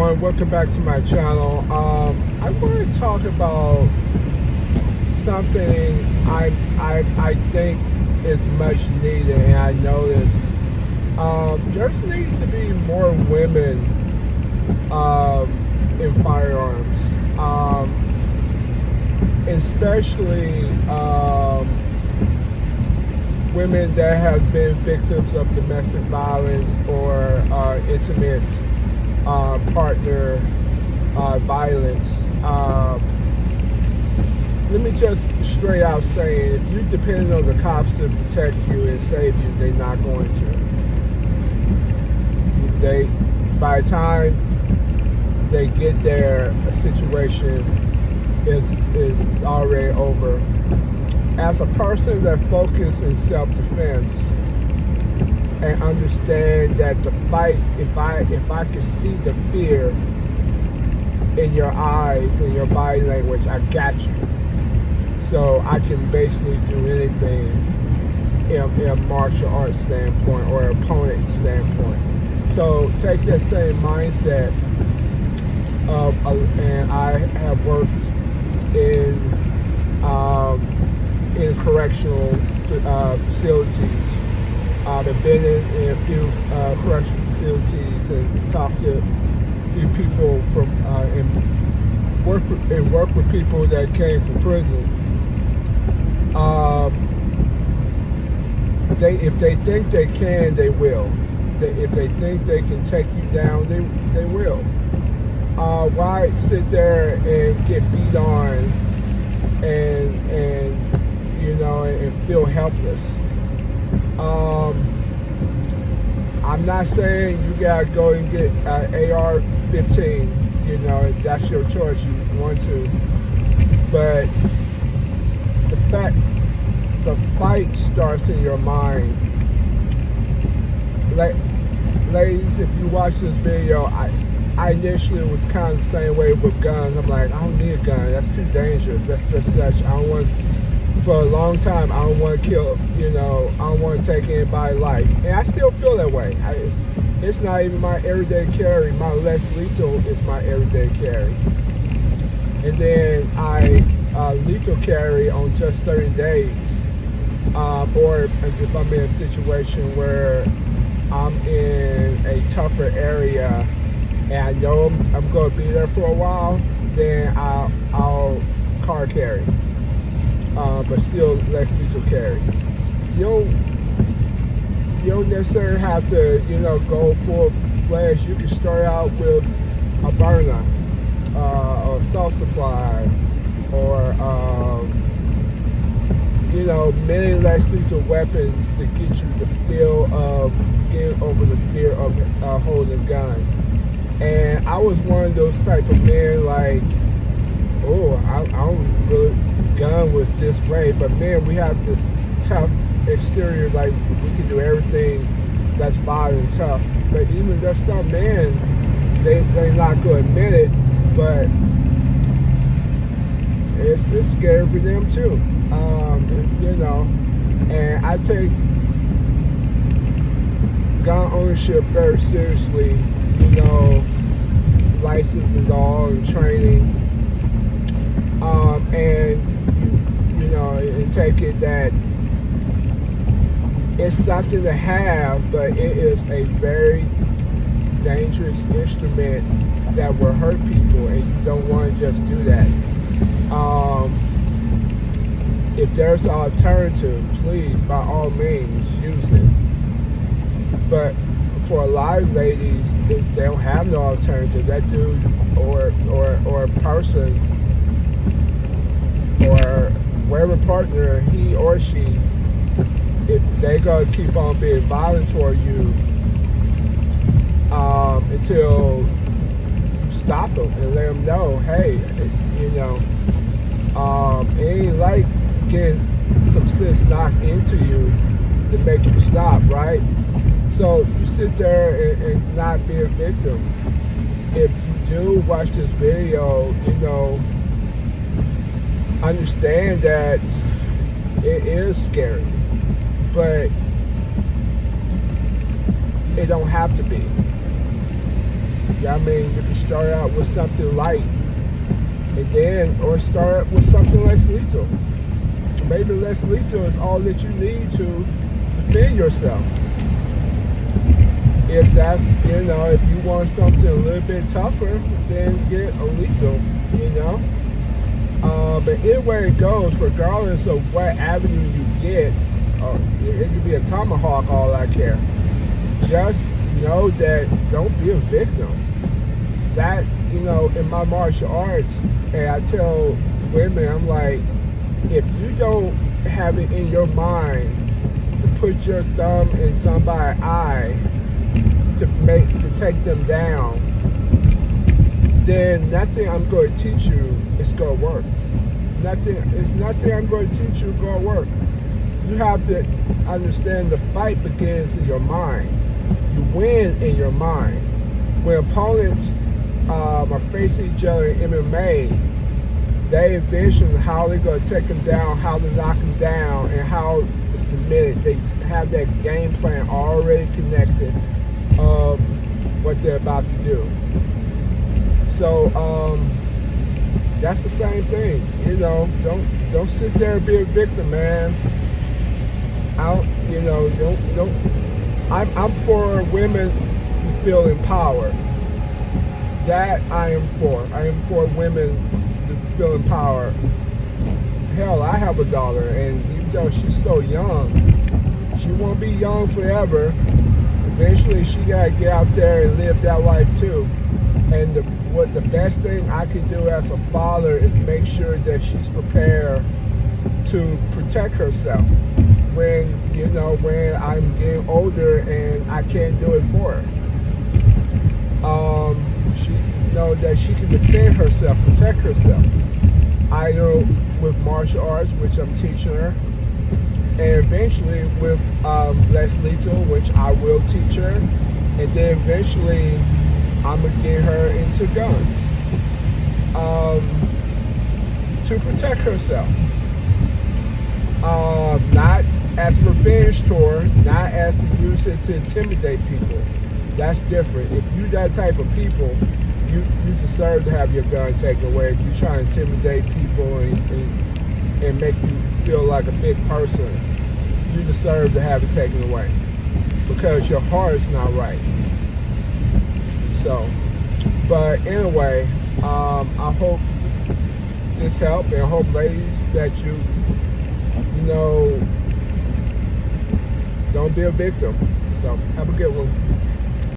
everyone, welcome back to my channel. I want to talk about something I think is much needed, and I notice there's needs to be more women in firearms, especially women that have been victims of domestic violence or intimate partner violence. Let me just straight out say, if you depend on the cops to protect you and save you, they're not going to. By the time they get there, a situation is already over. As a person that focuses in self-defense and understand that the fight, if I can see the fear in your eyes and your body language, I got you. So I can basically do anything in a martial arts standpoint or opponent standpoint. So take that same mindset and I have worked in correctional facilities. I've been in a few correctional facilities and talked to a few people from and work with people that came from prison. If they think they can, they will. If they think they can take you down, they will. Why sit there and get beat on and feel helpless? I'm not saying you gotta go and get AR-15. If that's your choice, you want to. But the fight starts in your mind. Ladies, if you watch this video, I initially was kind of the same way with guns. I'm like, I don't need a gun. That's too dangerous. That's just such. I don't want. For a long time, I don't want to kill. I don't want to take anybody's life, and I still feel that way. It's not even my everyday carry. My less lethal is my everyday carry, and then I lethal carry on just certain days, or if I'm in a situation where I'm in a tougher area and I know I'm going to be there for a while, then I'll car carry, but still less lethal carry. You don't necessarily have to, go full fledged. You can start out with a burner, or assault supply, or many less lethal weapons to get you the feel of getting over the fear of holding a gun. And I was one of those type of men, like, I don't really, gun was this way, but man, we have this tough exterior, like we can do everything that's violent and tough. But even there's some men, they're not going to admit it, but it's scary for them too. And I take gun ownership very seriously, license and all, and training, and and take it that it's something to have, but it is a very dangerous instrument that will hurt people, and you don't want to just do that. If there's an alternative, please, by all means, use it. But for a lot of ladies, they don't have no alternative. That dude or person or whatever partner, he or she, if they gonna keep on being violent toward you until you stop them and let them know, hey, it ain't like getting some sense knocked into you to make you stop, right? So you sit there and not be a victim. If you do watch this video, understand that it is scary, but it don't have to be. I mean, you can start out with something light, and then, or start with something less lethal. Maybe less lethal is all that you need to defend yourself. If that's, if you want something a little bit tougher, then get a lethal, But anywhere it goes, regardless of what avenue you get, it could be a tomahawk, all I care. Just know that don't be a victim. That, in my martial arts, and I tell women, I'm like, if you don't have it in your mind to put your thumb in somebody's eye to take them down, then nothing I'm going to teach you is going to work. Nothing I'm going to teach you is going to work. You have to understand the fight begins in your mind. You win in your mind. When opponents are facing each other in MMA, they envision how they're going to take them down, how to knock them down, and how to submit it. They have that game plan already connected of what they're about to do. So that's the same thing. Don't sit there and be a victim, man. I'm for women to feel empowered. That I am for. I am for women to feel empowered. Hell, I have a daughter, and even though she's so young, she won't be young forever. Eventually, she gotta get out there and live that life too. And the best thing I can do as a father is make sure that she's prepared to protect herself when I'm getting older and I can't do it for her. She know that she can defend herself, protect herself, either with martial arts, which I'm teaching her, and eventually with less lethal, which I will teach her, and then eventually I'm gonna get her into guns to protect herself, not as a revenge tour, not as to use it to intimidate people. That's different. If you that type of people, you deserve to have your gun taken away. If you try to intimidate people and make you feel like a big person, you deserve to have it taken away because your heart is not right. So, but anyway, I hope this helped, and I hope, ladies, that you don't be a victim. So have a good one.